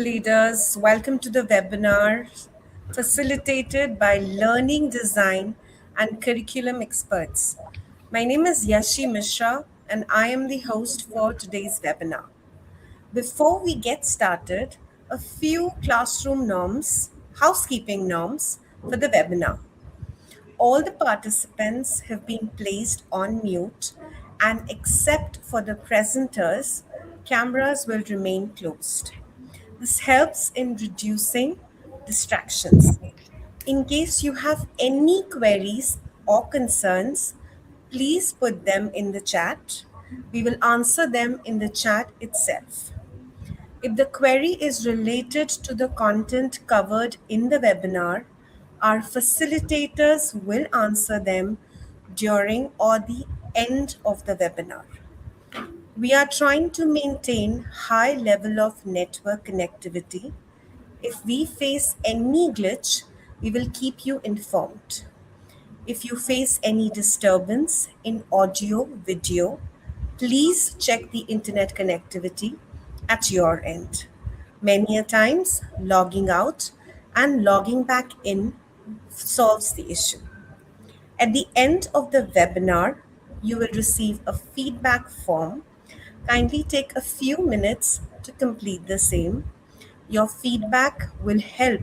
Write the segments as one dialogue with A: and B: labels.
A: Leaders, welcome to the webinar facilitated by learning design and curriculum experts. My name is Yashi Mishra and I am the host for today's webinar. Before we get started, a few classroom norms, housekeeping norms for the webinar. All the participants have been placed on mute and except for the presenters, cameras will remain closed. This helps in reducing distractions. In case you have any queries or concerns, please put them in the chat. We will answer them in the chat itself. If the query is related to the content covered in the webinar, our facilitators will answer them during or the end of the webinar. We are trying to maintain high level of network connectivity. If we face any glitch, we will keep you informed. If you face any disturbance in audio, video, please check the internet connectivity at your end. Many a times, logging out and logging back in solves the issue. At the end of the webinar, you will receive a feedback form. Kindly take a few minutes to complete the same. Your feedback will help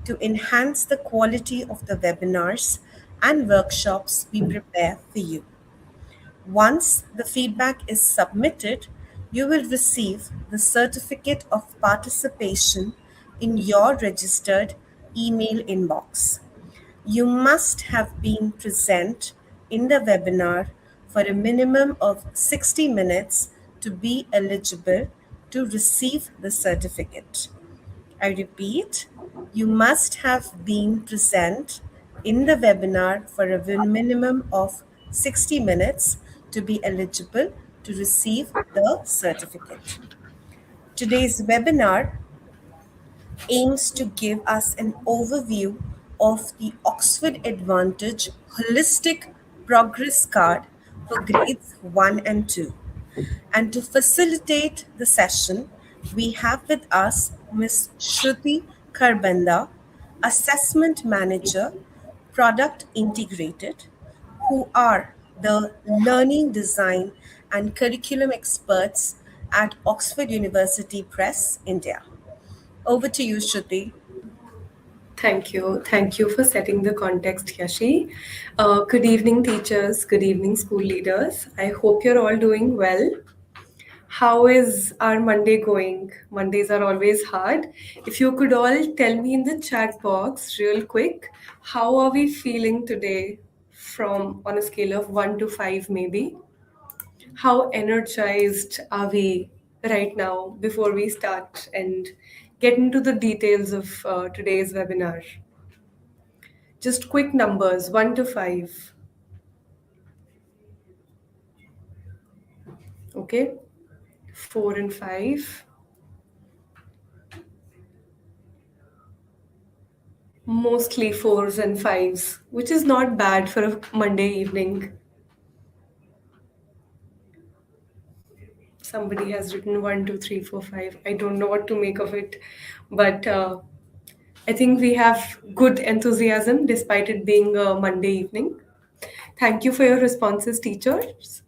A: to enhance the quality of the webinars and workshops we prepare for you. Once the feedback is submitted, you will receive the certificate of participation in your registered email inbox. You must have been present in the webinar for a minimum of 60 minutes to be eligible to receive the certificate. I repeat, you must have been present in the webinar for a minimum of 60 minutes to be eligible to receive the certificate. Today's webinar aims to give us an overview of the Oxford Advantage Holistic Progress Card for grades 1 and 2. And to facilitate the session, we have with us Ms. Shruti Kharbanda, Assessment Manager, Product Integrated, who are the learning design and curriculum experts at Oxford University Press, India. Over to you, Shruti.
B: Thank you. Thank you for setting the context, Yashi. Good evening, teachers. Good evening, school leaders. I hope you're all doing well. How is our Monday going? Mondays are always hard. If you could all tell me in the chat box real quick, how are we feeling today from on a scale of 1 to 5 maybe? How energized are we right now before we start and get into the details of today's webinar? Just quick numbers 1 to 5. Okay, 4 and 5. Mostly 4s and 5s, which is not bad for a Monday evening. Somebody has written 1, 2, 3, 4, 5. I don't know what to make of it, but I think we have good enthusiasm despite it being a Monday evening. Thank you for your responses, teachers.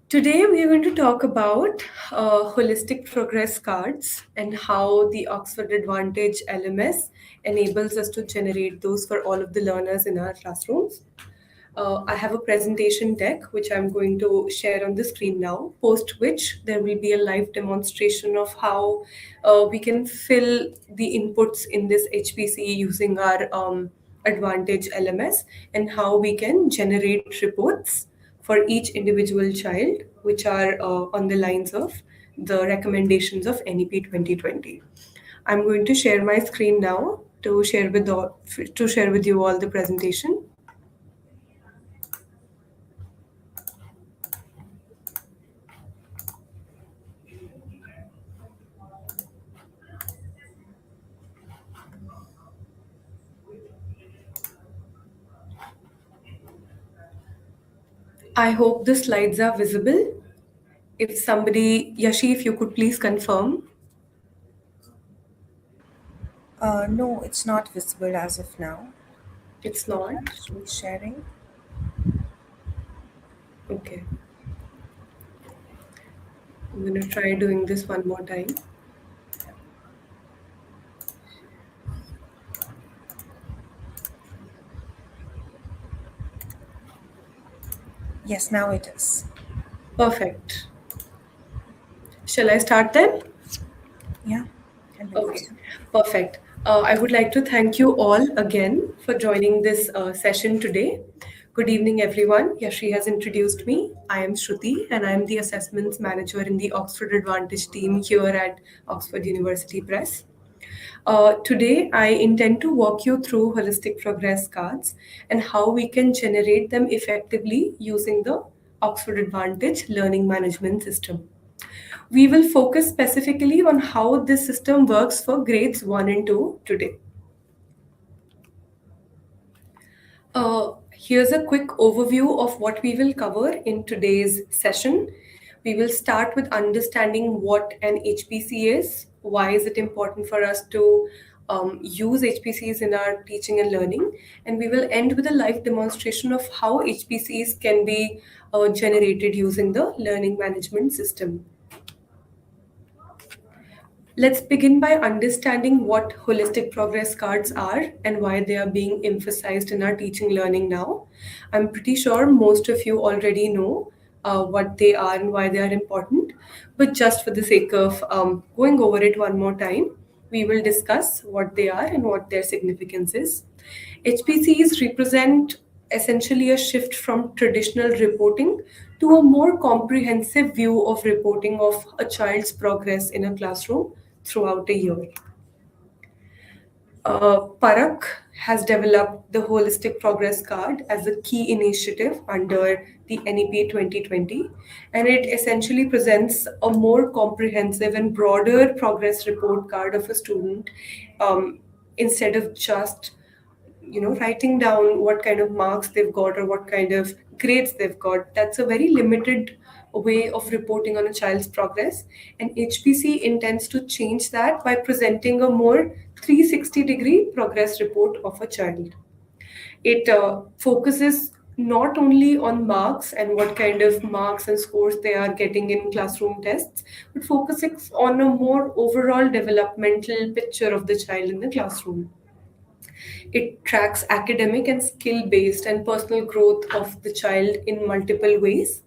B: Today, we are going to talk about holistic progress cards and how the Oxford Advantage LMS enables us to generate those for all of the learners in our classrooms. I have a presentation deck which I'm going to share on the screen now, post which there will be a live demonstration of how we can fill the inputs in this HPC using our Advantage LMS and how we can generate reports for each individual child, which are on the lines of the recommendations of NEP 2020. I'm going to share my screen now to share with you all the presentation. I hope the slides are visible. If somebody, Yashi, if you could please confirm.
A: No, it's not visible as of now.
B: It's not.
A: Screen sharing.
B: Okay. I'm going to try doing this one more time.
A: Yes, now it is.
B: Perfect. Shall I start then?
A: Yeah, can believe
B: Okay,
A: so.
B: perfect. I would like to thank you all again for joining this session today. Good evening, everyone. Yashi has introduced me. I am Shruti, and I am the Assessments Manager in the Oxford Advantage team here at Oxford University Press. Today, I intend to walk you through holistic progress cards and how we can generate them effectively using the Oxford Advantage learning management system. We will focus specifically on how this system works for grades 1 and 2 today. Here's a quick overview of what we will cover in today's session. We will start with understanding what an HPC is, why is it important for us to use HPCs in our teaching and learning, and we will end with a live demonstration of how HPCs can be generated using the learning management system. Let's begin by understanding what holistic progress cards are and why they are being emphasized in our teaching learning now. I'm pretty sure most of you already know what they are and why they are important, but just for the sake of going over it one more time, we will discuss what they are and what their significance is. HPCs represent essentially a shift from traditional reporting to a more comprehensive view of reporting of a child's progress in a classroom throughout a year. Parak has developed the Holistic Progress Card as a key initiative under the NEP 2020, and it essentially presents a more comprehensive and broader progress report card of a student instead of just writing down what kind of marks they've got or what kind of grades they've got. That's a very limited way of reporting on a child's progress, and HPC intends to change that by presenting a more 360-degree progress report of a child. It focuses not only on marks and what kind of marks and scores they are getting in classroom tests, but focuses on a more overall developmental picture of the child in the classroom. It tracks academic and skill based and personal growth of the child in multiple ways.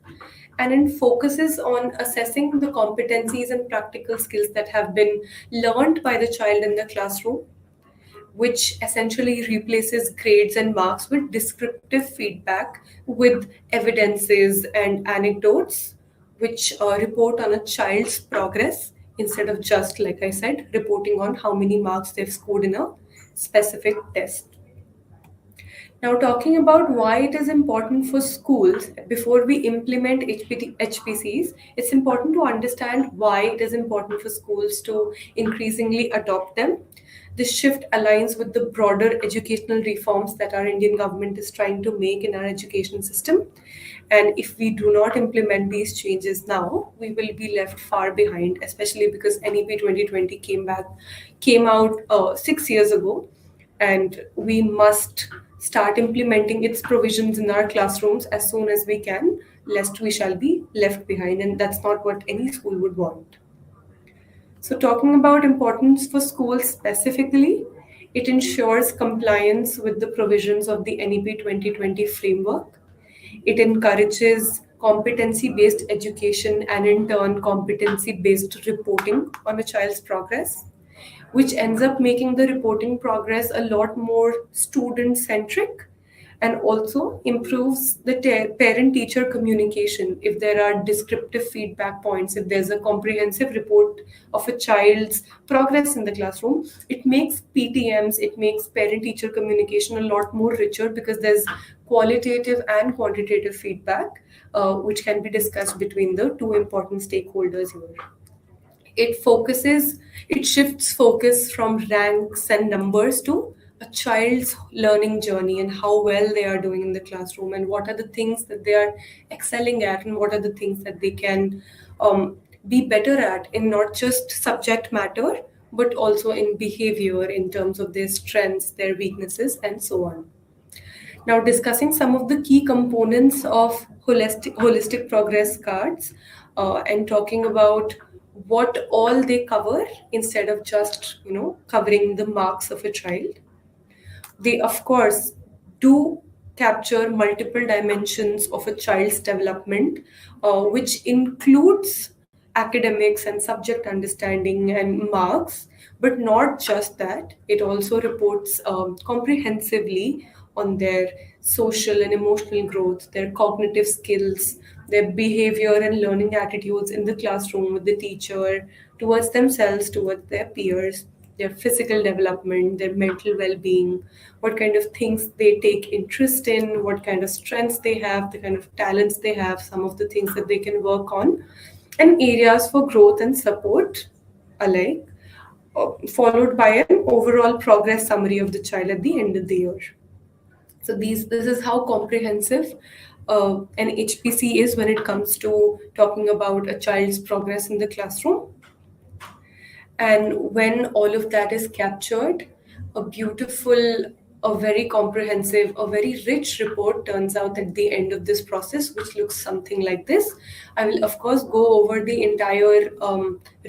B: And it focuses on assessing the competencies and practical skills that have been learned by the child in the classroom, which essentially replaces grades and marks with descriptive feedback with evidences and anecdotes, which report on a child's progress instead of just, like I said, reporting on how many marks they've scored in a specific test. Now, talking about why it is important for schools before we implement HPCs, it's important to understand why it is important for schools to increasingly adopt them. This shift aligns with the broader educational reforms that our Indian government is trying to make in our education system. And if we do not implement these changes now, we will be left far behind, especially because NEP 2020 came out 6 years ago, and we must start implementing its provisions in our classrooms as soon as we can, lest we shall be left behind, and that's not what any school would want. So, talking about importance for schools specifically, it ensures compliance with the provisions of the NEP 2020 framework. It encourages competency based education and, in turn, competency based reporting on a child's progress, which ends up making the reporting progress a lot more student centric and also improves the parent teacher communication. If there are descriptive feedback points, if there's a comprehensive report of a child's progress in the classroom, it makes PTMs, it makes parent teacher communication a lot more richer because there's qualitative and quantitative feedback which can be discussed between the two important stakeholders here. It shifts focus from ranks and numbers to a child's learning journey and how well they are doing in the classroom and what are the things that they are excelling at and what are the things that they can be better at in not just subject matter but also in behavior in terms of their strengths, their weaknesses, and so on. Now, discussing some of the key components of holistic progress cards and talking about what all they cover instead of just covering the marks of a child. They, of course, do capture multiple dimensions of a child's development, which includes academics and subject understanding and marks, but not just that. It also reports comprehensively on their social and emotional growth, their cognitive skills, their behavior and learning attitudes in the classroom with the teacher, towards themselves, towards their peers, their physical development, their mental well being, what kind of things they take interest in, what kind of strengths they have, the kind of talents they have, some of the things that they can work on, and areas for growth and support alike, followed by an overall progress summary of the child at the end of the year. So this is how comprehensive an HPC is when it comes to talking about a child's progress in the classroom. And when all of that is captured, a beautiful, a very comprehensive, a very rich report turns out at the end of this process, which looks something like this. I will, of course, go over the entire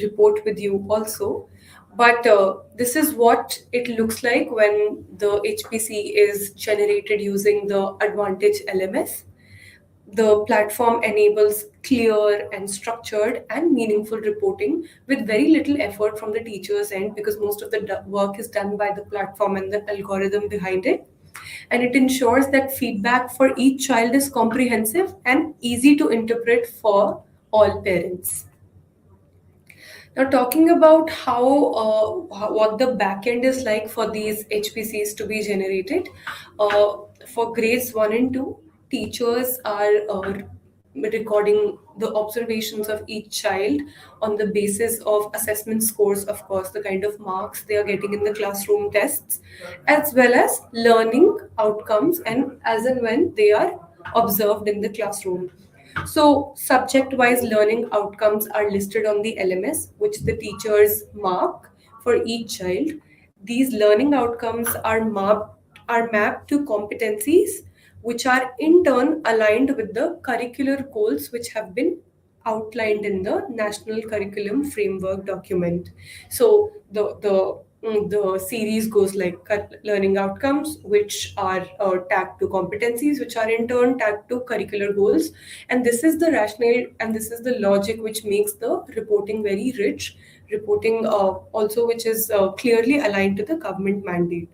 B: report with you also. But this is what it looks like when the HPC is generated using the Advantage LMS. The platform enables clear and structured and meaningful reporting with very little effort from the teacher's end, because most of the work is done by the platform and the algorithm behind it. And it ensures that feedback for each child is comprehensive and easy to interpret for all parents. Now, talking about what the backend is like for these HPCs to be generated, for grades 1 and 2, teachers are recording the observations of each child on the basis of assessment scores, of course, the kind of marks they are getting in the classroom tests, as well as learning outcomes and as and when they are observed in the classroom. So, subject wise learning outcomes are listed on the LMS, which the teachers mark for each child. These learning outcomes are mapped to competencies, which are in turn aligned with the curricular goals which have been outlined in the National Curriculum Framework document. So the series goes like learning outcomes, which are tagged to competencies, which are in turn tagged to curricular goals. And this is the rationale and this is the logic which makes the reporting very rich. Reporting also which is clearly aligned to the government mandate.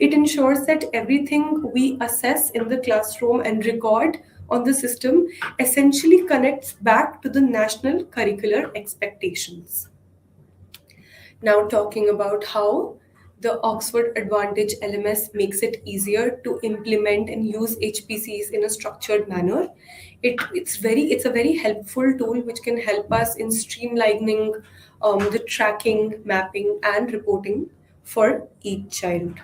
B: It ensures that everything we assess in the classroom and record on the system essentially connects back to the national curricular expectations. Now, talking about how the Oxford Advantage LMS makes it easier to implement and use HPCs in a structured manner. It's a very helpful tool which can help us in streamlining the tracking, mapping, and reporting for each child.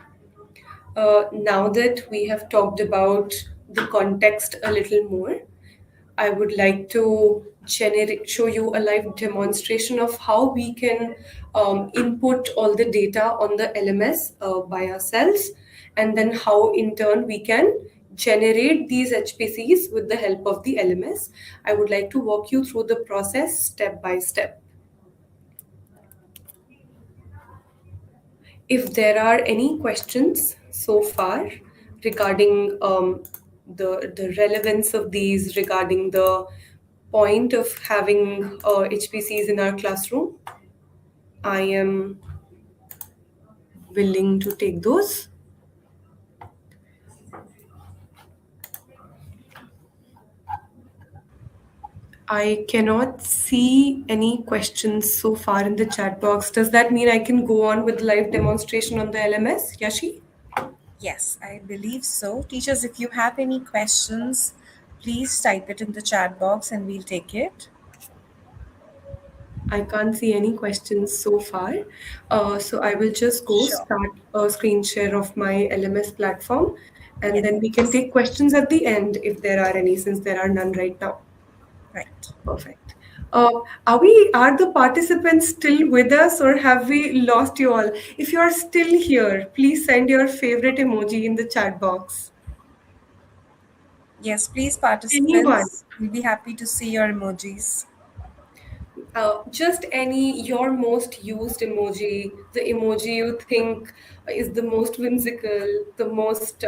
B: Now that we have talked about the context a little more, I would like to show you a live demonstration of how we can input all the data on the LMS by ourselves, and then how in turn we can generate these HPCs with the help of the LMS. I would like to walk you through the process step by step. If there are any questions so far regarding the relevance of these, regarding the point of having HPCs in our classroom, I am willing to take those. I cannot see any questions so far in the chat box. Does that mean I can go on with live demonstration on the LMS, Yashi?
A: Yes, I believe so. Teachers, if you have any questions, please type it in the chat box and we'll take it.
B: I can't see any questions so far. So I will just go
A: Sure.
B: start a screen share of my LMS platform, and then we can
A: Yes.
B: take questions at the end if there are any, since there are none right now.
A: Right.
B: Perfect. Are the participants still with us or have we lost you all? If you are still here, please send your favorite emoji in the chat box.
A: Yes, please,
B: Anyone.
A: participants. We'll be happy to see your emojis.
B: Just any your most used emoji, the emoji you think is the most whimsical, the most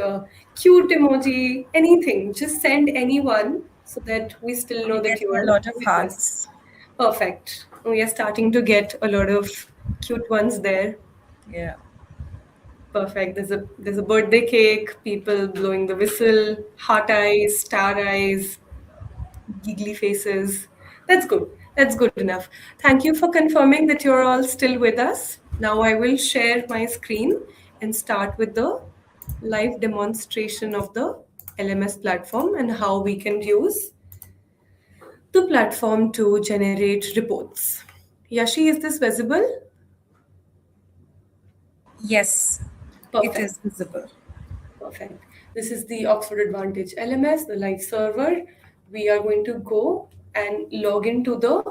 B: cute emoji, anything. Just send anyone so that we still
A: We're
B: know that you
A: getting a
B: are
A: lot of
B: with us.
A: hearts.
B: Perfect. We are starting to get a lot of cute ones there.
A: Yeah.
B: Perfect. There's a birthday cake, people blowing the whistle, heart eyes, star eyes, giggly faces. That's good. That's good enough. Thank you for confirming that you're all still with us. Now I will share my screen and start with the live demonstration of the LMS platform and how we can use the platform to generate reports. Yashi, is this visible?
A: Yes, it
B: Perfect.
A: is visible.
B: Perfect. This is the Oxford Advantage LMS, the live server. We are going to go and log into the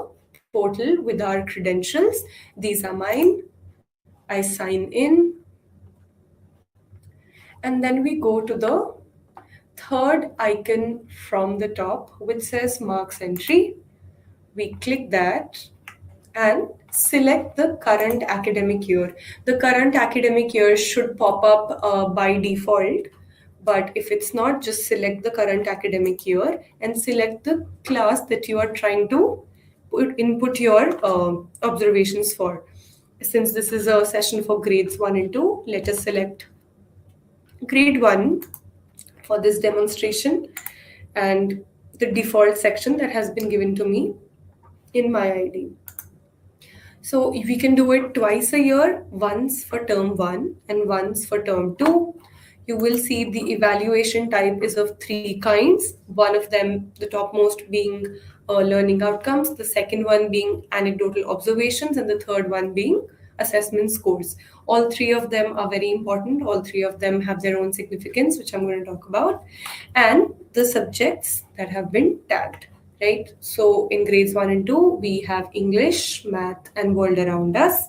B: portal with our credentials. These are mine. I sign in, and then we go to the third icon from the top, which says Marks Entry. We click that and select the current academic year. The current academic year should pop up by default, but if it's not, just select the current academic year and select the class that you are trying to input your observations for. Since this is a session for grades 1 and 2, let us select grade 1 for this demonstration and the default section that has been given to me in my ID. So we can do it twice a year, once for term one and once for term two. You will see the evaluation type is of three kinds. One of them, the topmost, being learning outcomes, the second one being anecdotal observations, and the third one being assessment scores. All three of them are very important. All three of them have their own significance, which I'm going to talk about, and the subjects that have been tagged, right? So in grades 1 and 2, we have English, math, and world around us.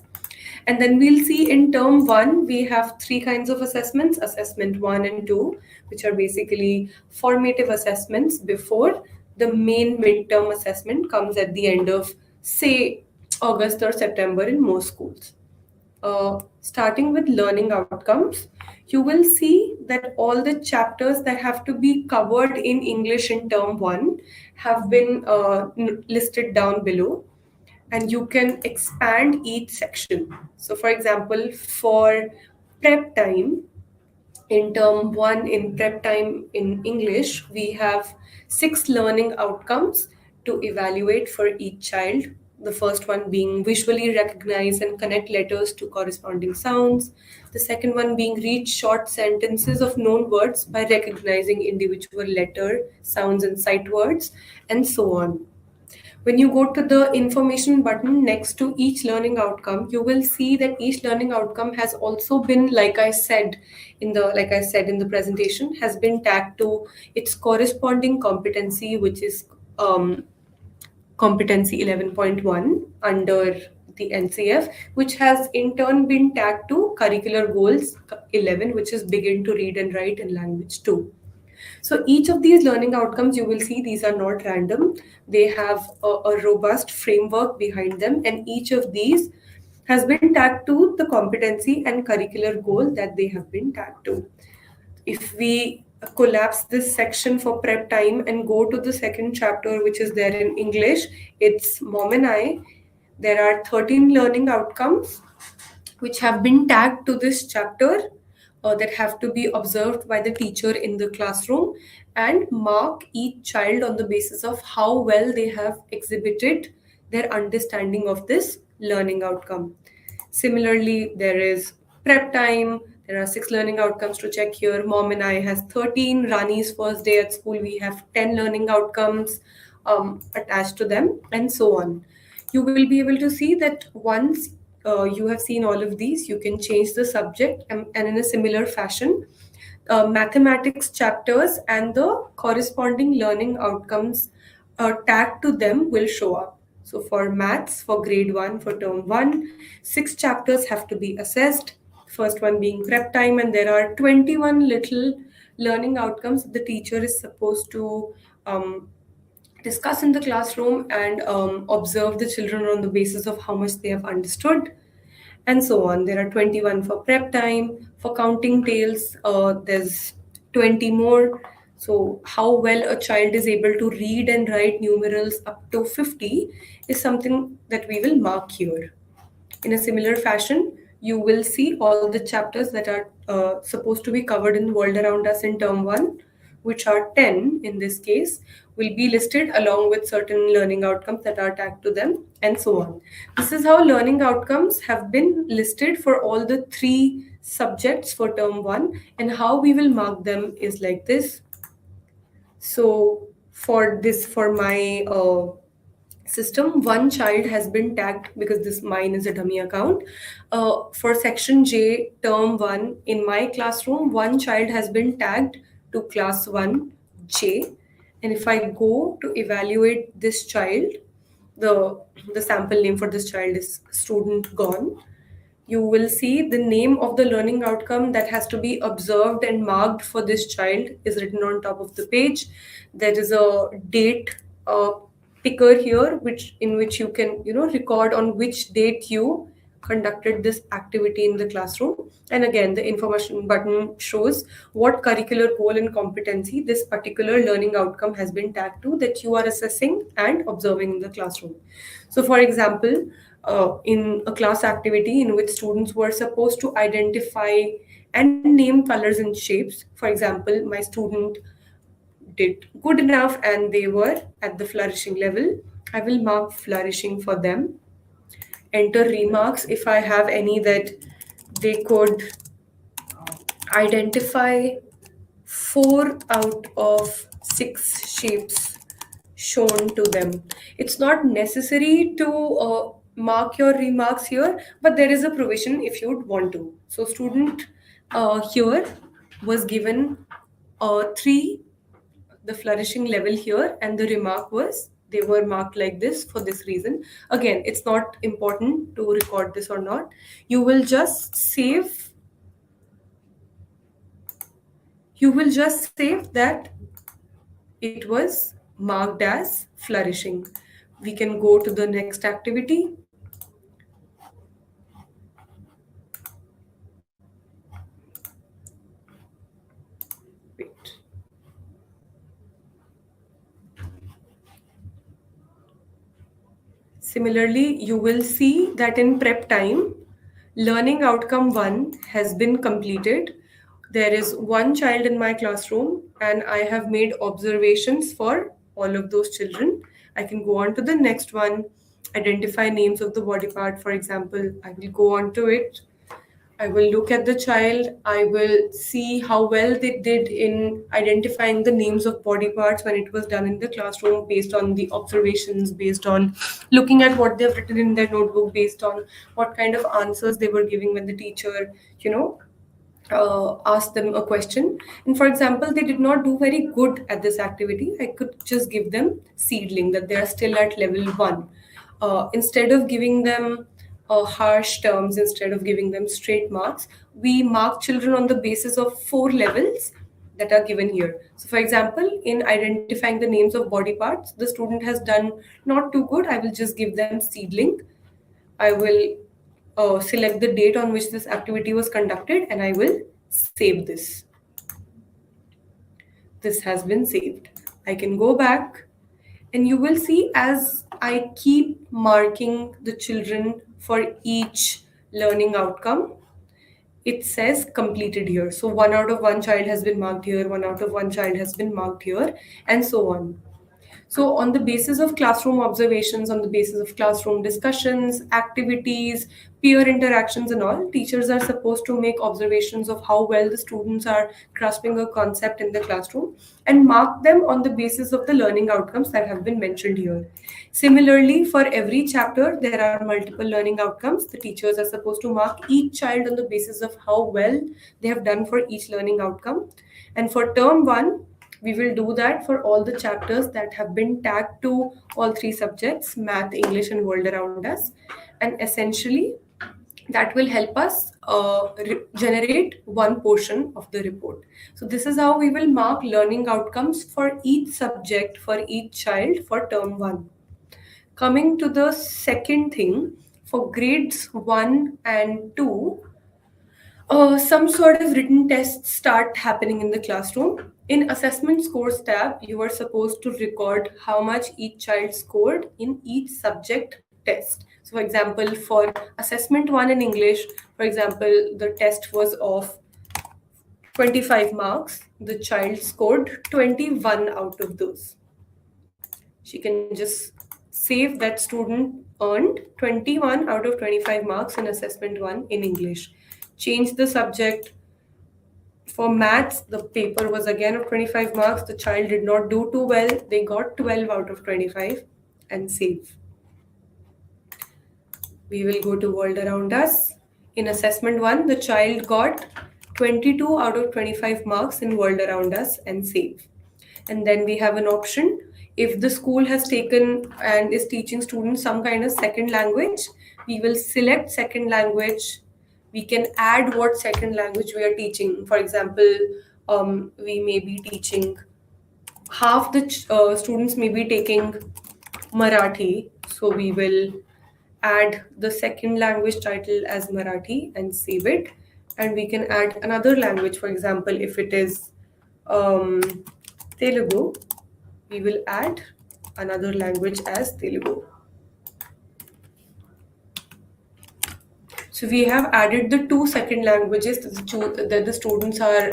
B: And then we'll see in term 1, we have three kinds of assessments: assessment 1 and 2, which are basically formative assessments before the main midterm assessment comes at the end of, say, August or September in most schools. Starting with learning outcomes, you will see that all the chapters that have to be covered in English in term 1 have been listed down below, and you can expand each section. So, for example, for prep time, in term 1 in prep time in English, we have 6 learning outcomes to evaluate for each child. The first one being visually recognize and connect letters to corresponding sounds. The second one being read short sentences of known words by recognizing individual letter, sounds, and sight words, and so on. When you go to the information button next to each learning outcome, you will see that each learning outcome has also been, like I said in the presentation, has been tagged to its corresponding competency, which is competency 11.1 under the NCF, which has in turn been tagged to curricular goals 11, which is begin to read and write in language 2. So each of these learning outcomes, you will see these are not random. They have a robust framework behind them, and each of these has been tagged to the competency and curricular goal that they have been tagged to. If we collapse this section for prep time and go to the second chapter, which is there in English, it's Mom and I. There are 13 learning outcomes which have been tagged to this chapter that have to be observed by the teacher in the classroom and mark each child on the basis of how well they have exhibited their understanding of this learning outcome. Similarly, there is prep time. There are 6 learning outcomes to check here. Mom and I has 13. Rani's first day at school, we have 10 learning outcomes attached to them, and so on. You will be able to see that once you have seen all of these, you can change the subject, and in a similar fashion, mathematics chapters and the corresponding learning outcomes tagged to them will show up. So for maths, for grade 1, for term 1, 6 chapters have to be assessed. First one being prep time, and there are 21 little learning outcomes the teacher is supposed to discuss in the classroom and observe the children on the basis of how much they have understood, and so on. There are 21 for prep time. For counting tales, there's 20 more. So, how well a child is able to read and write numerals up to 50 is something that we will mark here. In a similar fashion, you will see all the chapters that are supposed to be covered in the world around us in term 1, which are 10 in this case, will be listed along with certain learning outcomes that are tagged to them, and so on. This is how learning outcomes have been listed for all the three subjects for term 1, and how we will mark them is like this. So, for my system, one child has been tagged because this mine is a dummy account. For section J, term 1, in my classroom, one child has been tagged to class 1 J. And if I go to evaluate this child, the the sample name for this child is student gone. You will see the name of the learning outcome that has to be observed and marked for this child is written on top of the page. There is a date picker here, which in which you can record on which date you conducted this activity in the classroom. And again, the information button shows what curricular goal and competency this particular learning outcome has been tagged to that you are assessing and observing in the classroom. So for example, in a class activity in which students were supposed to identify and name colors and shapes. For example, my student did good enough and they were at the flourishing level. I will mark flourishing for them. Enter remarks if I have any that they could identify 4 out of 6 shapes shown to them. It's not necessary to mark your remarks here, but there is a provision if you'd want to. So, student here was given 3, the flourishing level here, and the remark was they were marked like this for this reason. Again, it's not important to record this or not. You will just save. You will just save that it was marked as flourishing. We can go to the next activity. Wait. Similarly, you will see that in prep time, learning outcome 1 has been completed. There is one child in my classroom, and I have made observations for all of those children. I can go on to the next one, identify names of the body part, for example. I will go on to it. I will look at the child. I will see how well they did in identifying the names of body parts when it was done in the classroom based on the observations, based on looking at what they've written in their notebook, based on what kind of answers they were giving when the teacher, asked them a question. And for example, they did not do very good at this activity. I could just give them seedling, that they are still at level 1. Instead of giving them harsh terms, instead of giving them straight marks, we mark children on the basis of 4 levels that are given here. So, for example, in identifying the names of body parts, the student has done not too good. I will just give them seedling. I will select the date on which this activity was conducted, and I will save this. This has been saved. I can go back, and you will see as I keep marking the children for each learning outcome, it says completed here. So 1 out of 1 child has been marked here, 1 out of 1 child has been marked here, and so on. So, on the basis of classroom observations, on the basis of classroom discussions, activities, peer interactions, and all, teachers are supposed to make observations of how well the students are grasping a concept in the classroom and mark them on the basis of the learning outcomes that have been mentioned here. Similarly, for every chapter, there are multiple learning outcomes. The teachers are supposed to mark each child on the basis of how well they have done for each learning outcome. And for term 1, We will do that for all the chapters that have been tagged to all three subjects, math, English, and world around us. And essentially, that will help us generate one portion of the report. So this is how we will mark learning outcomes for each subject for each child for term 1. Coming to the second thing, for grades 1 and 2, some sort of written tests start happening in the classroom. In assessment scores tab, you are supposed to record how much each child scored in each subject test. So, for example, for assessment 1 in English, for example, the test was of 25 marks. The child scored 21 out of those. She can just save that student earned 21 out of 25 marks in assessment 1 in English. Change the subject. For maths, the paper was again of 25 marks. The child did not do too well. They got 12 out of 25 and save. We will go to world around us. In assessment 1, the child got 22 out of 25 marks in world around us and save. And then we have an option. If the school has taken and is teaching students some kind of second language, we will select second language. We can add what second language we are teaching. For example, we may be teaching, half the students may be taking Marathi. So we will add the second language title as Marathi and save it. And we can add another language. For example, if it is Telugu, we will add another language as Telugu. So we have added the two second languages that the students are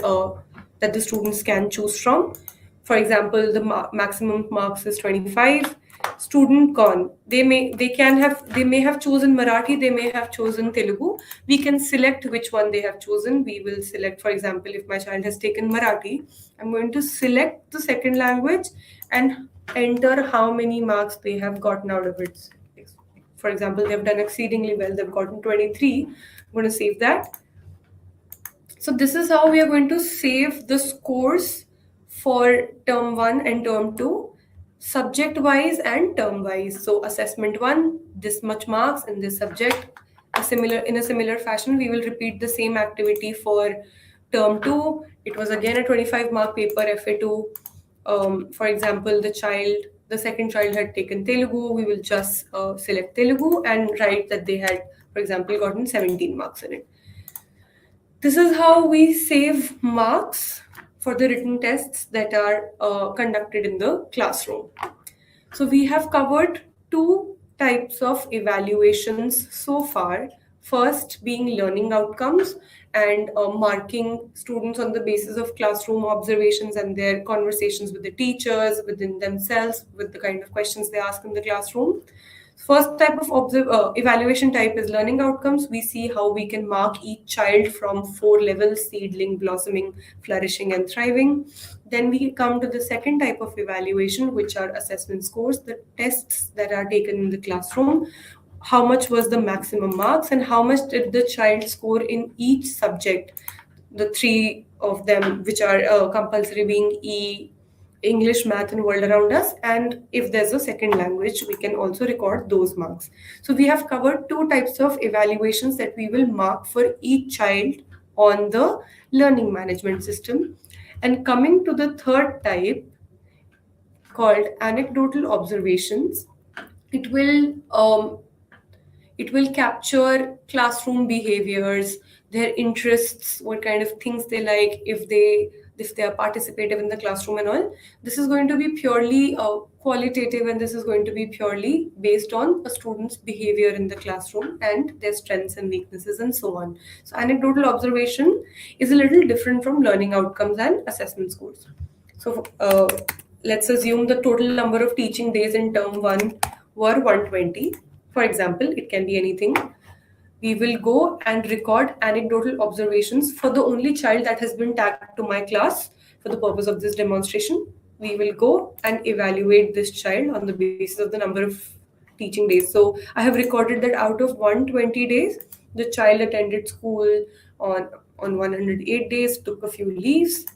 B: that the students can choose from. For example, the maximum marks is 25. Student con, they may have chosen Marathi, they may have chosen Telugu. We can select which one they have chosen. We will select, for example, if my child has taken Marathi, I'm going to select the second language and enter how many marks they have gotten out of it. For example, they've done exceedingly well, they've gotten 23. I'm going to save that. So this is how we are going to save the scores for term 1 and term 2, subject wise and term wise. So assessment 1, this much marks in this subject. In a similar fashion, we will repeat the same activity for term 2. It was again a 25 mark paper, FA2. For example, the second child had taken Telugu. We will just select Telugu and write that they had, for example, gotten 17 marks in it. This is how we save marks for the written tests that are conducted in the classroom. So we have covered two types of evaluations so far. First being learning outcomes and marking students on the basis of classroom observations and their conversations with the teachers, within themselves, with the kind of questions they ask in the classroom. First type of evaluation type is learning outcomes. We see how we can mark each child from 4 levels: seedling, blossoming, flourishing, and thriving. Then we come to the second type of evaluation, which are assessment scores, the tests that are taken in the classroom. How much was the maximum marks and how much did the child score in each subject? The three of them, which are compulsory, being English, math, and world around us. And if there's a second language, we can also record those marks. So we have covered two types of evaluations that we will mark for each child on the learning management system. And coming to the third type, called anecdotal observations, it will it will capture classroom behaviors, their interests, what kind of things they like, if they are participative in the classroom and all. This is going to be purely qualitative, and this is going to be purely based on a student's behavior in the classroom and their strengths and weaknesses and so on. So anecdotal observation is a little different from learning outcomes and assessment scores. So let's assume the total number of teaching days in term 1 were 120. For example, it can be anything. We will go and record anecdotal observations for the only child that has been tagged to my class for the purpose of this demonstration. We will go and evaluate this child on the basis of the number of teaching days. So I have recorded that out of 120 days, the child attended school on 108 days, took a few leaves.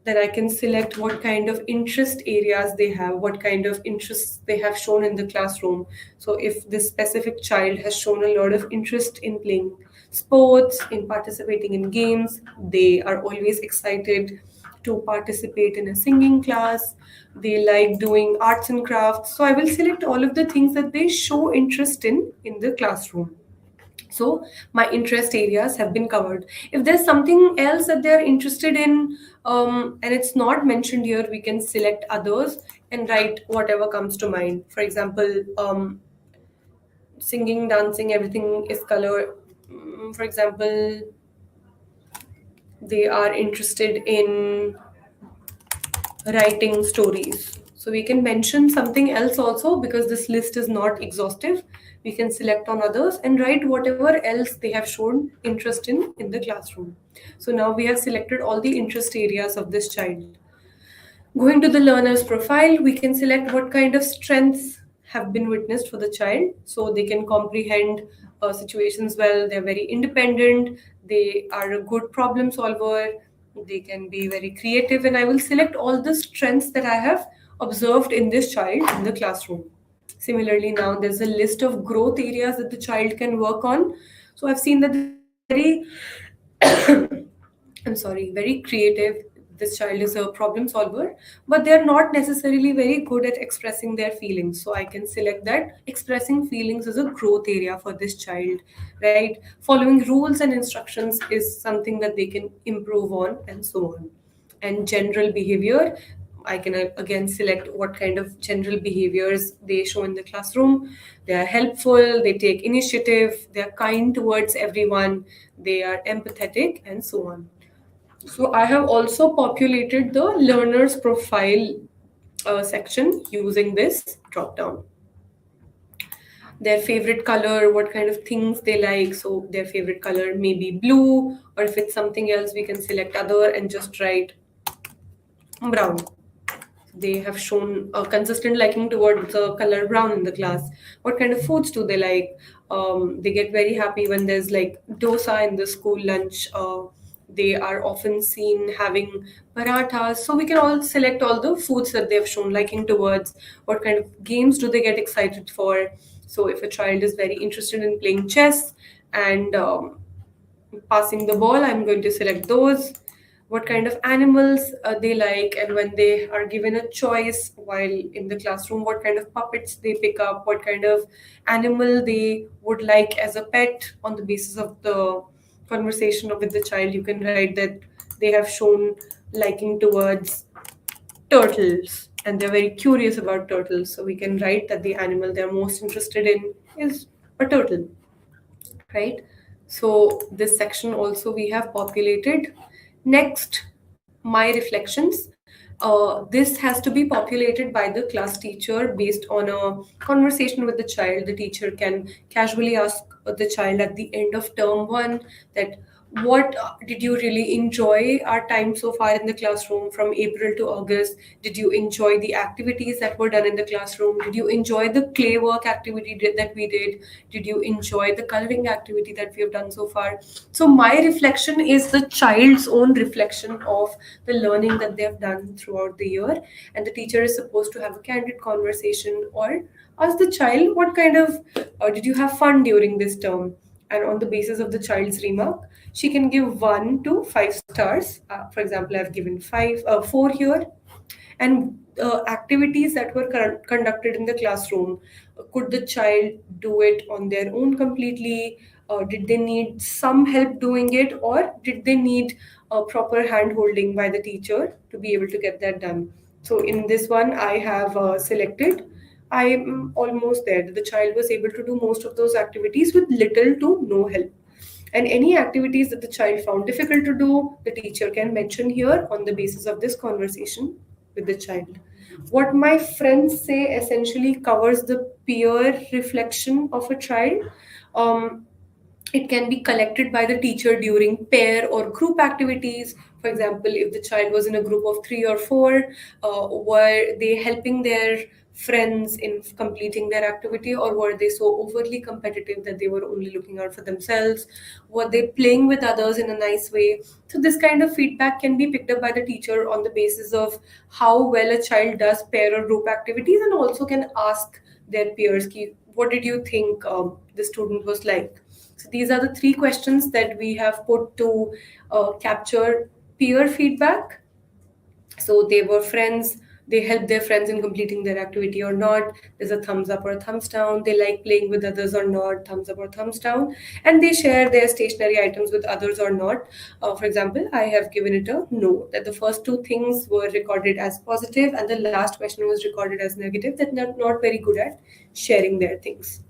B: Then I can select what kind of interest areas they have, what kind of interests they have shown in the classroom. So if this specific child has shown a lot of interest in playing sports, in participating in games, they are always excited to participate in a singing class, they like doing arts and crafts. So I will select all of the things that they show interest in the classroom. So my interest areas have been covered. If there's something else that they're interested in, and it's not mentioned here, we can select others and write whatever comes to mind. For example, singing, dancing, everything is color. For example, they are interested in writing stories. So we can mention something else also, because this list is not exhaustive. We can select on others and write whatever else they have shown interest in the classroom. So now we have selected all the interest areas of this child. Going to the learner's profile, we can select what kind of strengths have been witnessed for the child. So they can comprehend situations well, they're very independent, they are a good problem solver, they can be very creative, and I will select all the strengths that I have observed in this child in the classroom. Similarly, now there's a list of growth areas that the child can work on. So I've seen that this child is very I'm sorry, very creative. This child is a problem solver, but they're not necessarily very good at expressing their feelings. So I can select that expressing feelings is a growth area for this child, right? Following rules and instructions is something that they can improve on, and so on. And general behavior, I can again select what kind of general behaviors they show in the classroom. They are helpful, they take initiative, they are kind towards everyone, they are empathetic, and so on. So I have also populated the learner's profile section using this drop down. Their favorite color, what kind of things they like. So their favorite color may be blue, or if it's something else, we can select other and just write brown. They have shown a consistent liking towards the color brown in the class. What kind of foods do they like? They get very happy when there's like dosa in the school lunch. They are often seen having parathas. So we can all select all the foods that they've shown liking towards. What kind of games do they get excited for? So if a child is very interested in playing chess and passing the ball, I'm going to select those. What kind of animals they like, and when they are given a choice while in the classroom, what kind of puppets they pick up, what kind of animal they would like as a pet. On the basis of the conversation with the child, you can write that they have shown liking towards turtles and they're very curious about turtles. So we can write that the animal they're most interested in is a turtle, right? So this section also we have populated. Next, my reflections. This has to be populated by the class teacher based on a conversation with the child. The teacher can casually ask the child at the end of term one that what did you really enjoy our time so far in the classroom from April to August? Did you enjoy the activities that were done in the classroom? Did you enjoy the clay work activity that we did? Did you enjoy the coloring activity that we have done so far? So my reflection is the child's own reflection of the learning that they have done throughout the year, and the teacher is supposed to have a candid conversation or ask the child what kind of did you have fun during this term, and on the basis of the child's remark she can give 1 to 5 stars. For example, I've given 4 here. And activities that were conducted in the classroom, could the child do it on their own completely? Did they need some help doing it, or did they need a proper hand holding by the teacher to be able to get that done? So in this one I have selected, I'm almost there. The child was able to do most of those activities with little to no help. And any activities that the child found difficult to do, the teacher can mention here on the basis of this conversation with the child. What my friends say essentially covers the peer reflection of a child. Um, it can be collected by the teacher during pair or group activities. For example, if the child was in a group of 3 or 4, were they helping their friends in completing their activity, or were they so overly competitive that they were only looking out for themselves? Were they playing with others in a nice way? So this kind of feedback can be picked up by the teacher on the basis of how well a child does pair or group activities, and also can ask their peers, ki, what did you think the student was like? So these are the three questions that we have put to capture peer feedback. So they were friends, they helped their friends in completing their activity or not. There's a thumbs up or a thumbs down. They like playing with others or not, thumbs up or thumbs down. And they share their stationary items with others or not. For example, I have given it a no, that the first two things were recorded as positive and the last question was recorded as negative, that they're not very good at sharing their things.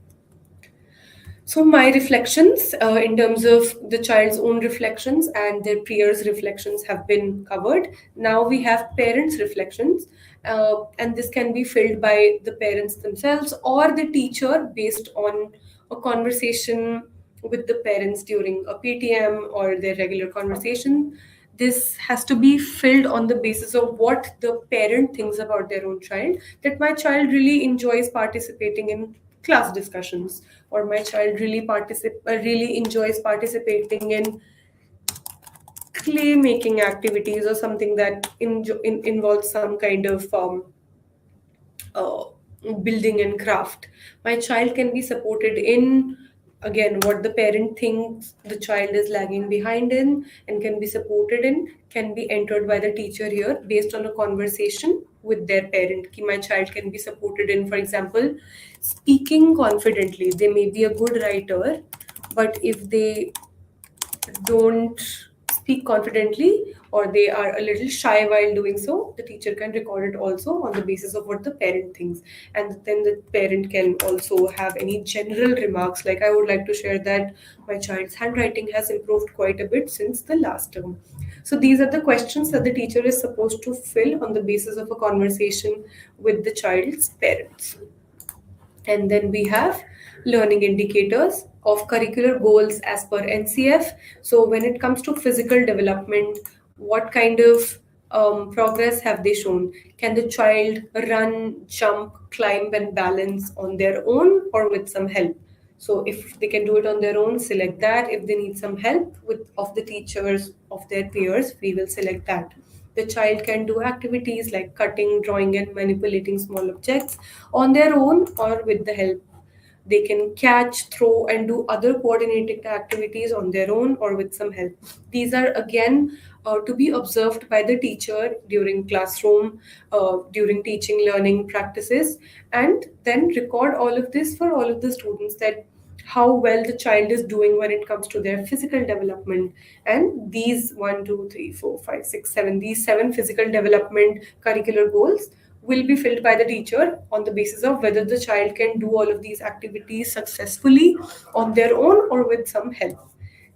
B: So, my reflections in terms of the child's own reflections and their peers' reflections have been covered. Now we have parents' reflections, and this can be filled by the parents themselves or the teacher based on a conversation with the parents during a PTM or their regular conversation. This has to be filled on the basis of what the parent thinks about their own child, that my child really enjoys participating in class discussions, or my child really enjoys participating in clay making activities, or something that involves some kind of uh, building and craft. My child can be supported in, again, what the parent thinks the child is lagging behind in and can be supported in, can be entered by the teacher here based on a conversation with their parent. Ki my child can be supported in, for example, speaking confidently. They may be a good writer, but if they don't speak confidently, or they are a little shy while doing so, the teacher can record it also on the basis of what the parent thinks. And then the parent can also have any general remarks, like, I would like to share that my child's handwriting has improved quite a bit since the last term. So these are the questions that the teacher is supposed to fill on the basis of a conversation with the child's parents. And then we have learning indicators of curricular goals as per NCF. So when it comes to physical development, what kind of progress have they shown? Can the child run, jump, climb, and balance on their own or with some help? So if they can do it on their own, select that. If they need some help with of the teachers, of their peers, we will select that. The child can do activities like cutting, drawing, and manipulating small objects on their own or with the help. They can catch, throw, and do other coordinated activities on their own or with some help. These are again to be observed by the teacher during classroom, during teaching learning practices, and then record all of this for all of the students, that how well the child is doing when it comes to their physical development. And these 1, 2, 3, 4, 5, 6, 7, these 7 physical development curricular goals will be filled by the teacher on the basis of whether the child can do all of these activities successfully on their own or with some help.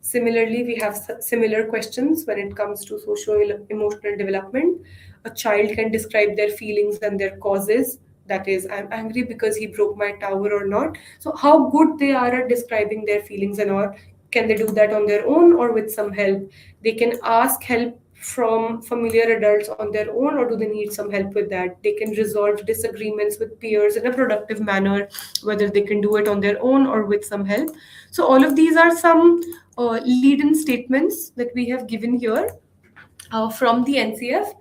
B: Similarly, we have similar questions when it comes to socio emotional development. A child can describe their feelings and their causes. That is, I'm angry because he broke my tower or not. So, how good they are at describing their feelings, and or can they do that on their own or with some help? They can ask help from familiar adults on their own, or do they need some help with that? They can resolve disagreements with peers in a productive manner, whether they can do it on their own or with some help. So all of these are some lead-in statements that we have given here from the NCF.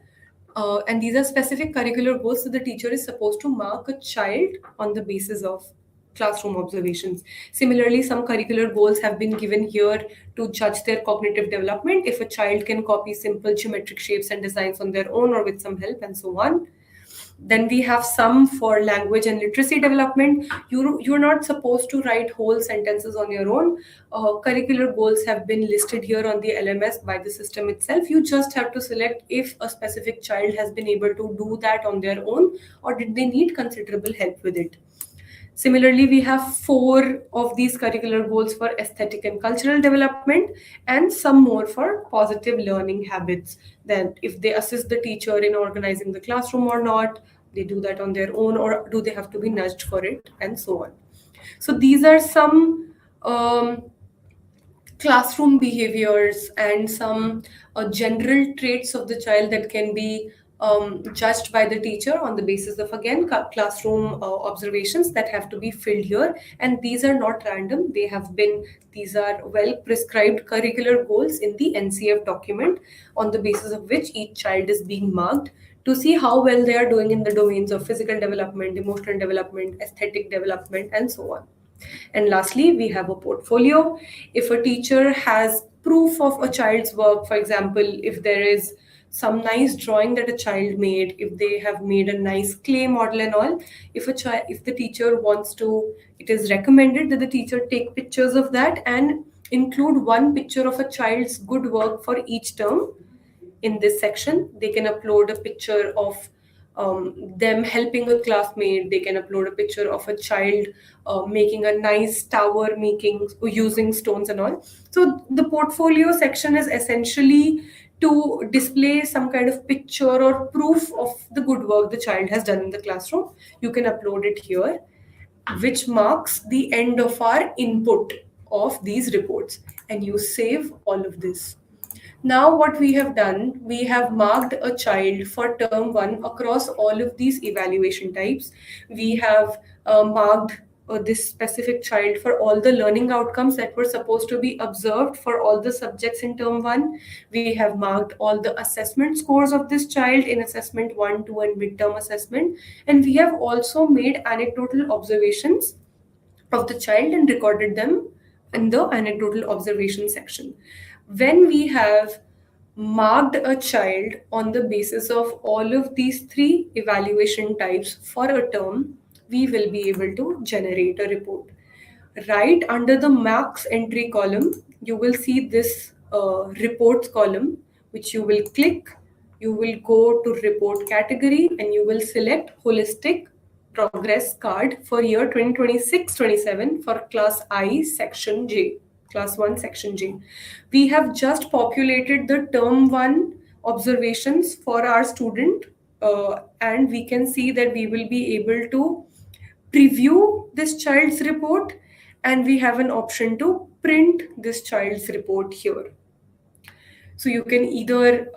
B: And these are specific curricular goals, so the teacher is supposed to mark a child on the basis of classroom observations. Similarly, some curricular goals have been given here to judge their cognitive development, if a child can copy simple geometric shapes and designs on their own or with some help, and so on. Then we have some for language and literacy development. You're not supposed to write whole sentences on your own. Curricular goals have been listed here on the LMS by the system itself. You just have to select if a specific child has been able to do that on their own, or did they need considerable help with it. Similarly, we have 4 of these curricular goals for aesthetic and cultural development, and some more for positive learning habits. That if they assist the teacher in organizing the classroom or not, they do that on their own, or do they have to be nudged for it, and so on. So, these are some classroom behaviors and some general traits of the child that can be judged by the teacher on the basis of, again, classroom observations that have to be filled here. And these are not random, these are well prescribed curricular goals in the NCF document, on the basis of which each child is being marked to see how well they are doing in the domains of physical development, emotional development, aesthetic development, and so on. And lastly, we have a portfolio. If a teacher has proof of a child's work, for example, if there is some nice drawing that a child made, if they have made a nice clay model and all, if the teacher wants to, it is recommended that the teacher take pictures of that and include one picture of a child's good work for each term in this section. They can upload a picture of them helping a classmate. They can upload a picture of a child making a nice tower, making using stones and all. So the portfolio section is essentially to display some kind of picture or proof of the good work the child has done in the classroom. You can upload it here, which marks the end of our input of these reports, and you save all of this. Now, what we have done, we have marked a child for term one across all of these evaluation types. We have marked this specific child for all the learning outcomes that were supposed to be observed for all the subjects in term one. We have marked all the assessment scores of this child in assessment one, two, and midterm assessment. And we have also made anecdotal observations of the child and recorded them in the anecdotal observation section. When we have marked a child on the basis of all of these three evaluation types for a term, we will be able to generate a report. Right under the marks entry column, you will see this reports column, which you will click. You will go to report category and you will select holistic progress card for year 2026-27 for class I section J, class 1 section J. We have just populated the term 1 observations for our student, and we can see that we will be able to preview this child's report, and we have an option to print this child's report here. So you can either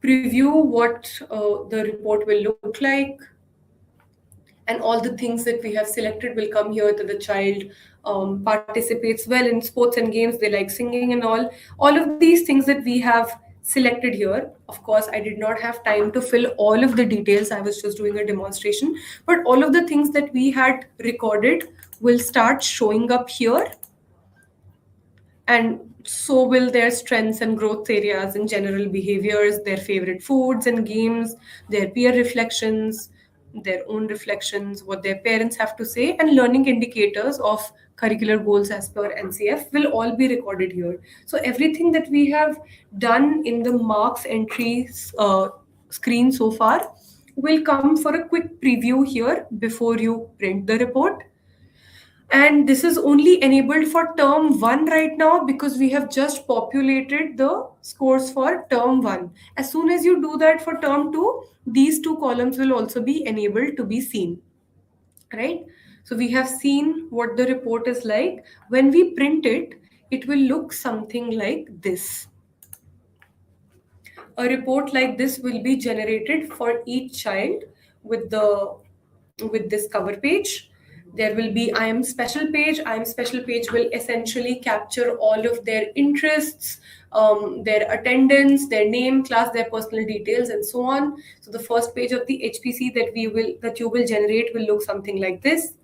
B: preview what the report will look like, and all the things that we have selected will come here, that the child participates well in sports and games, they like singing and all of these things that we have selected here. Of course, I did not have time to fill all of the details, I was just doing a demonstration, but all of the things that we had recorded will start showing up here, and so will their strengths and growth areas and general behaviors, their favorite foods and games, their peer reflections, their own reflections, what their parents have to say, and learning indicators of curricular goals as per NCF will all be recorded here. So everything that we have done in the marks entry screen so far will come for a quick preview here before you print the report. And this is only enabled for term 1 right now because we have just populated the scores for term 1. As soon as you do that for term 2, these two columns will also be enabled to be seen, right? So we have seen what the report is like. When we print it, it will look something like this. A report like this will be generated for each child with this cover page. There will be I am special page. I am special page will essentially capture all of their interests, their attendance, their name, class, their personal details, and so on. So the first page of the HPC that you will generate will look something like this.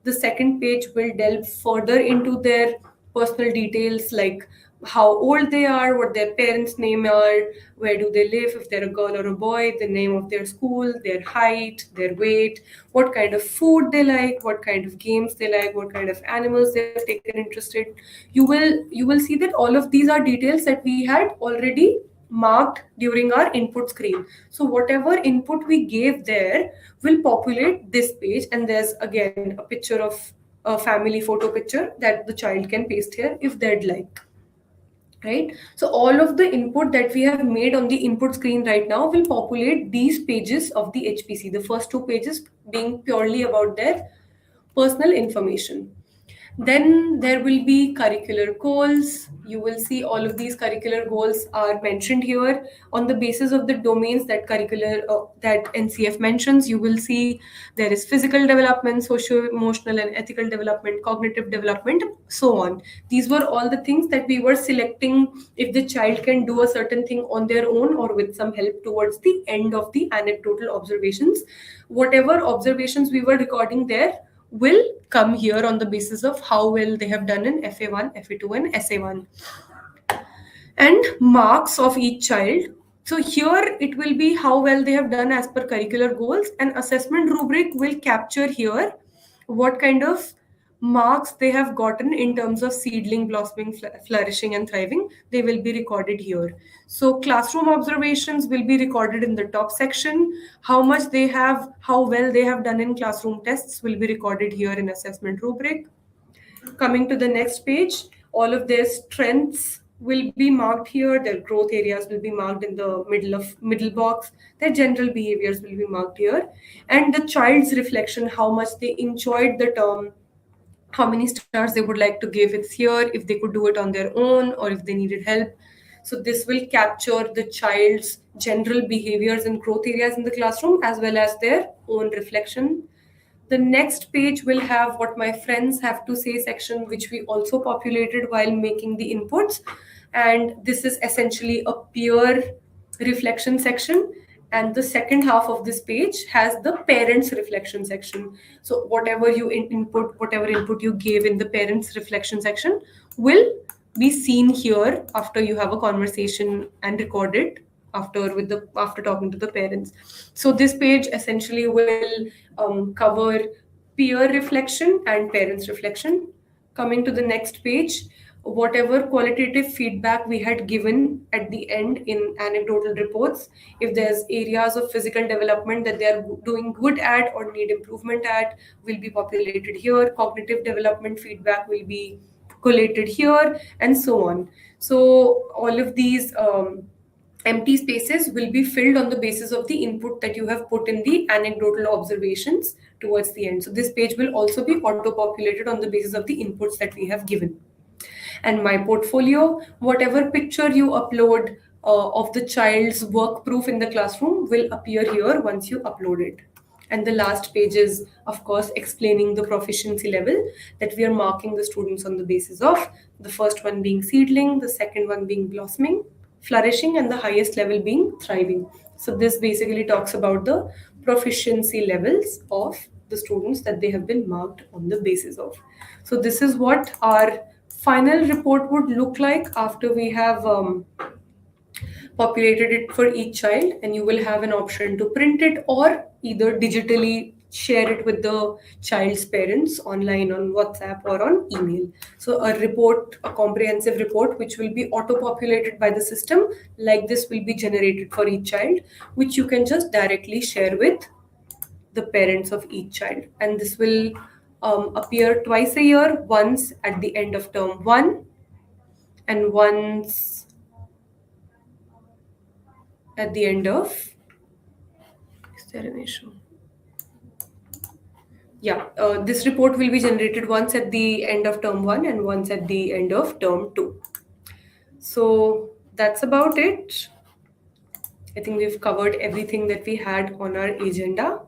B: The second page will delve further into their personal details, like how old they are, what their parents' name are, where do they live, if they're a girl or a boy, the name of their school, their height, their weight, what kind of food they like, what kind of games they like, what kind of animals they've taken interest in. You will see that all of these are details that we had already marked during our input screen. So whatever input we gave there will populate this page, and there's again a picture of a family photo picture that the child can paste here if they'd like, right? So all of the input that we have made on the input screen right now will populate these pages of the HPC, the first two pages being purely about their personal information. Then there will be curricular goals. You will see all of these curricular goals are mentioned here on the basis of the domains that that NCF mentions. You will see there is physical development, socio-emotional and ethical development, cognitive development, so on. These were all the things that we were selecting if the child can do a certain thing on their own or with some help towards the end of the anecdotal observations. Whatever observations we were recording there will come here on the basis of how well they have done in FA1, FA2, and SA1. And marks of each child. So here it will be how well they have done as per curricular goals, and assessment rubric will capture here what kind of marks they have gotten in terms of seedling, blossoming, flourishing, and thriving. They will be recorded here. So classroom observations will be recorded in the top section. How much they have, how well they have done in classroom tests will be recorded here in assessment rubric. Coming to the next page, all of their strengths will be marked here. Their growth areas will be marked in the middle box. Their general behaviors will be marked here, and the child's reflection, how much they enjoyed the term, how many stars they would like to give, it's here, if they could do it on their own or if they needed help. So this will capture the child's general behaviors and growth areas in the classroom as well as their own reflection. The next page will have what my friends have to say section, which we also populated while making the inputs. And this is essentially a peer reflection section. And the second half of this page has the parents reflection section. So whatever you input, whatever input you gave in the parents reflection section will be seen here after you have a conversation and record it after talking to the parents. So this page essentially will cover peer reflection and parents reflection. Coming to the next page, whatever qualitative feedback we had given at the end in anecdotal reports, if there's areas of physical development that they are doing good at or need improvement at, will be populated here. Cognitive development feedback will be collated here, and so on. So all of these empty spaces will be filled on the basis of the input that you have put in the anecdotal observations towards the end. So this page will also be auto-populated on the basis of the inputs that we have given. And my portfolio, whatever picture you upload of the child's work proof in the classroom will appear here once you upload it. And the last page is, of course, explaining the proficiency level that we are marking the students on the basis of, the first one being seedling, the second one being blossoming, flourishing, and the highest level being thriving. So this basically talks about the proficiency levels of the students that they have been marked on the basis of. So this is what our final report would look like after we have populated it for each child, and you will have an option to print it or either digitally share it with the child's parents online on WhatsApp or on email. So a report, a comprehensive report, which will be auto-populated by the system like this, will be generated for each child, which you can just directly share with the parents of each child. And this will appear twice a year, once at the end of term 1 and once at the end of, is there an issue? Yeah, this report will be generated once at the end of term 1 and once at the end of term 2. So that's about it. I think we've covered everything that we had on our agenda.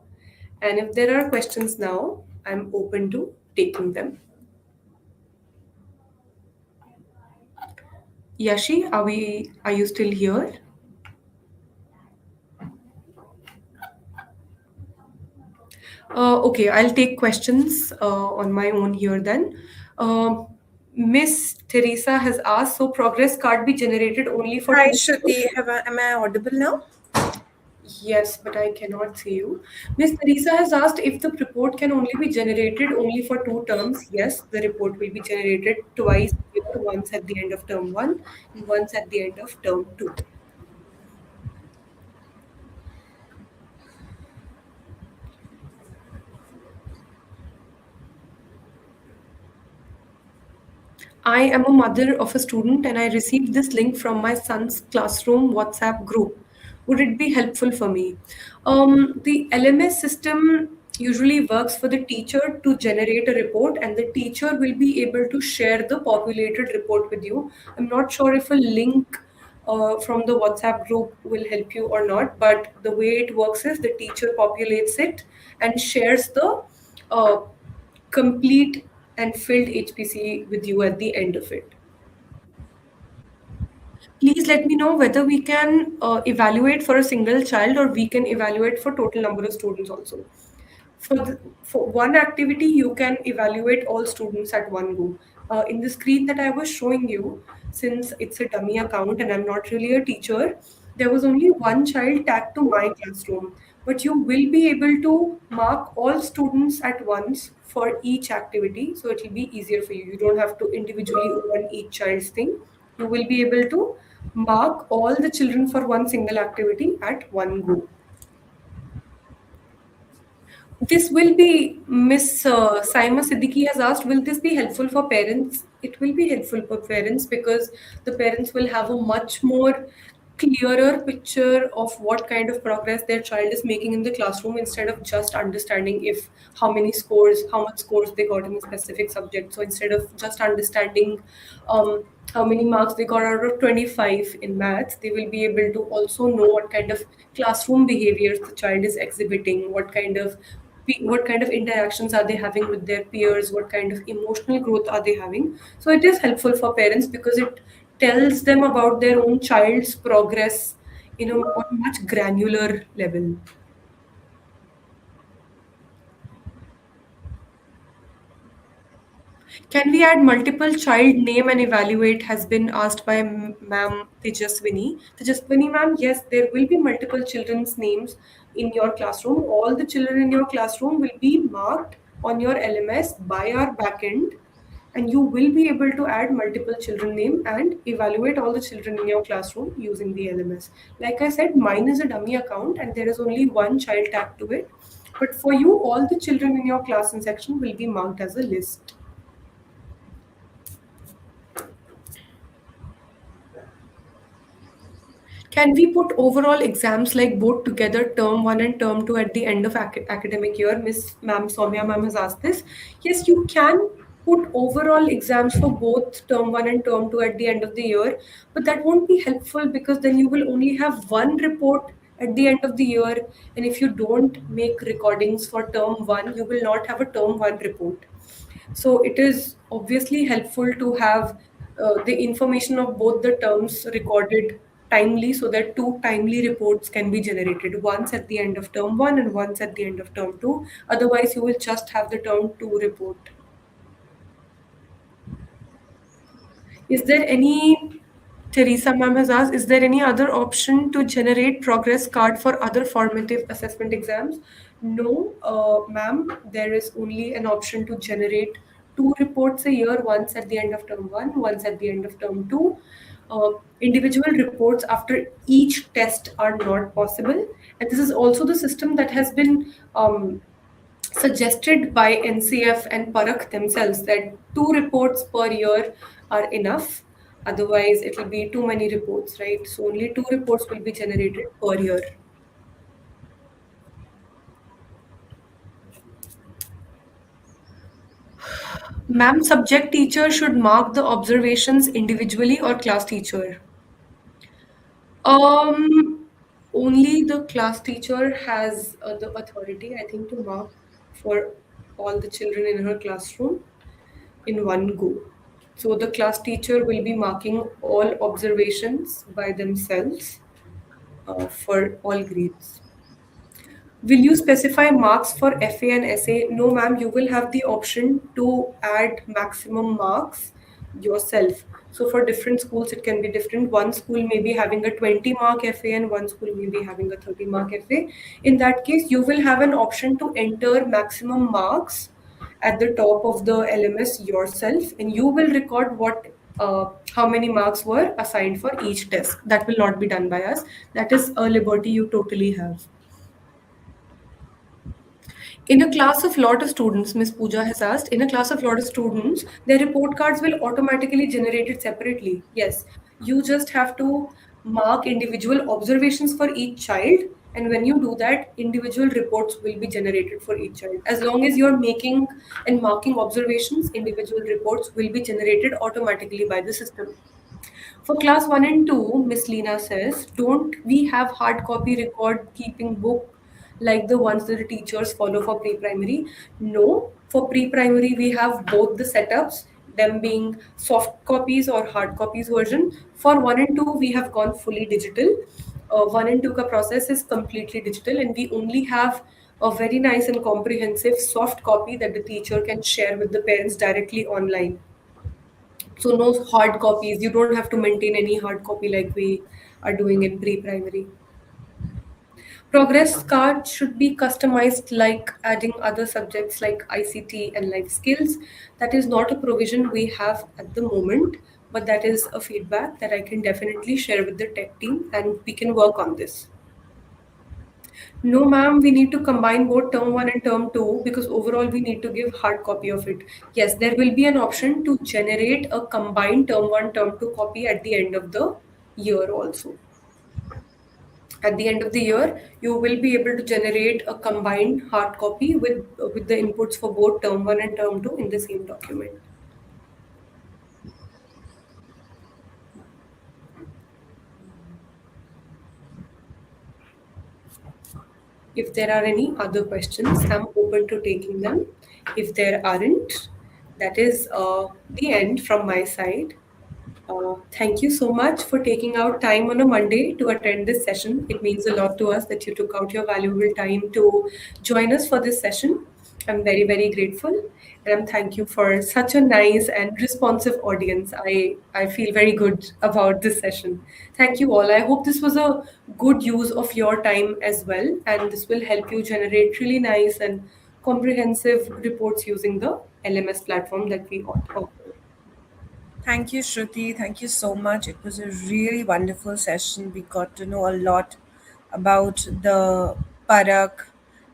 B: And if there are questions now, I'm open to taking them. Yashi, are you still here? Okay, I'll take questions on my own here then. Uh, Miss Teresa has asked, so progress card be generated only for
A: Hi,
B: 2 years?
A: Shruti. Am I audible now?
B: Yes, but I cannot see you. Miss Teresa has asked if the report can only be generated only for 2 terms. Yes, the report will be generated twice a year, once at the end of term 1 and once at the end of term 2. I am a mother of a student and I received this link from my son's classroom WhatsApp group. Would it be helpful for me? The LMS system usually works for the teacher to generate a report, and the teacher will be able to share the populated report with you. I'm not sure if a link from the WhatsApp group will help you or not, but the way it works is the teacher populates it and shares the uh, complete and filled HPC with you at the end of it. Please let me know whether we can evaluate for a single child or we can evaluate for total number of students also. For one activity, you can evaluate all students at one go. In the screen that I was showing you, since it's a dummy account and I'm not really a teacher, there was only one child tagged to my classroom. But you will be able to mark all students at once for each activity, so it will be easier for you. You don't have to individually open each child's thing. You will be able to mark all the children for one single activity at one go. This will be Miss Saima Siddiqui has asked, will this be helpful for parents? It will be helpful for parents because the parents will have a much more clearer picture of what kind of progress their child is making in the classroom instead of just understanding if how much scores they got in a specific subject. So instead of just understanding how many marks they got out of 25 in maths, they will be able to also know what kind of classroom behaviors the child is exhibiting, what kind of interactions are they having with their peers, what kind of emotional growth are they having. So it is helpful for parents because it tells them about their own child's progress on a much granular level. Can we add multiple child name and evaluate has been asked by ma'am Tejaswini. Tejaswini ma'am, yes, there will be multiple children's names in your classroom. All the children in your classroom will be marked on your LMS by our backend, and you will be able to add multiple children name and evaluate all the children in your classroom using the LMS. Like I said, mine is a dummy account and there is only one child tagged to it. But for you, all the children in your class and section will be marked as a list. Can we put overall exams like both together, term one and term two, at the end of academic year? Miss Ma'am Soumya Ma'am has asked this. Yes, you can put overall exams for both term one and term two at the end of the year, but that won't be helpful because then you will only have one report at the end of the year. And if you don't make recordings for term one, you will not have a term one report. So it is obviously helpful to have the information of both the terms recorded timely so that two timely reports can be generated, once at the end of term one and once at the end of term two. Otherwise, you will just have the term two report. Is there any, Teresa ma'am has asked, is there any other option to generate progress card for other formative assessment exams? No, ma'am, there is only an option to generate two reports a year, once at the end of term one, once at the end of term two. Individual reports after each test are not possible. And this is also the system that has been suggested by NCF and Parak themselves, that two reports per year are enough. Otherwise, it will be too many reports, right? So only two reports will be generated per year. Ma'am, subject teacher should mark the observations individually or class teacher? Only the class teacher has the authority, I think, to mark for all the children in her classroom in one go. So the class teacher will be marking all observations by themselves for all grades. Will you specify marks for FA and SA? No, ma'am, you will have the option to add maximum marks yourself. So for different schools, it can be different. One school may be having a 20 mark FA and one school may be having a 30 mark FA. In that case, you will have an option to enter maximum marks at the top of the LMS yourself, and you will record how many marks were assigned for each test. That will not be done by us. That is a liberty you totally have. In a class of lot of students, Miss Pooja has asked, in a class of lot of students, their report cards will automatically generated separately. Yes, you just have to mark individual observations for each child And when you do that, individual reports will be generated for each child. As long as you're making and marking observations, individual reports will be generated automatically by the system. For class 1 and 2, Miss Lena says, don't we have hard copy record keeping book like the ones that the teachers follow for pre-primary? No, for pre-primary we have both the setups, them being soft copies or hard copies version. For 1 and 2 we have gone fully digital. 1 and 2 ka process is completely digital, and we only have a very nice and comprehensive soft copy that the teacher can share with the parents directly online. So no hard copies. You don't have to maintain any hard copy like we are doing in pre-primary. Progress cards should be customized like adding other subjects like ICT and life skills. That is not a provision we have at the moment, but that is a feedback that I can definitely share with the tech team and we can work on this. No, ma'am, we need to combine both term 1 and term 2 because overall we need to give hard copy of it. Yes, there will be an option to generate a combined term 1, term 2 copy at the end of the year also. At the end of the year, you will be able to generate a combined hard copy with the inputs for both term 1 and term 2 in the same document. If there are any other questions, I'm open to taking them. If there aren't, that is the end from my side. Thank you so much for taking out time on a Monday to attend this session. It means a lot to us that you took out your valuable time to join us for this session. I'm very, very grateful. And I'm thank you for such a nice and responsive audience. I feel very good about this session. Thank you all. I hope this was a good use of your time as well. And this will help you generate really nice and comprehensive reports using the LMS platform that we offer.
A: Thank you, Shruti. Thank you so much. It was a really wonderful session. We got to know a lot about the Parak,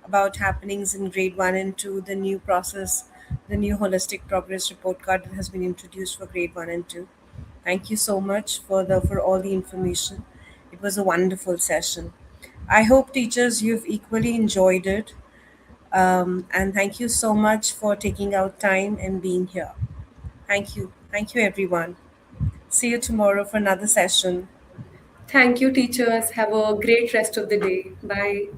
A: about happenings in grade 1 and 2, the new process, the new holistic progress report card that has been introduced for grade 1 and 2. Thank you so much for all the information. It was a wonderful session. I hope, teachers, you've equally enjoyed it. And thank you so much for taking out time and being here. Thank you. Thank you, everyone. See you tomorrow for another session.
B: Thank you, teachers. Have a great rest of the day. Bye.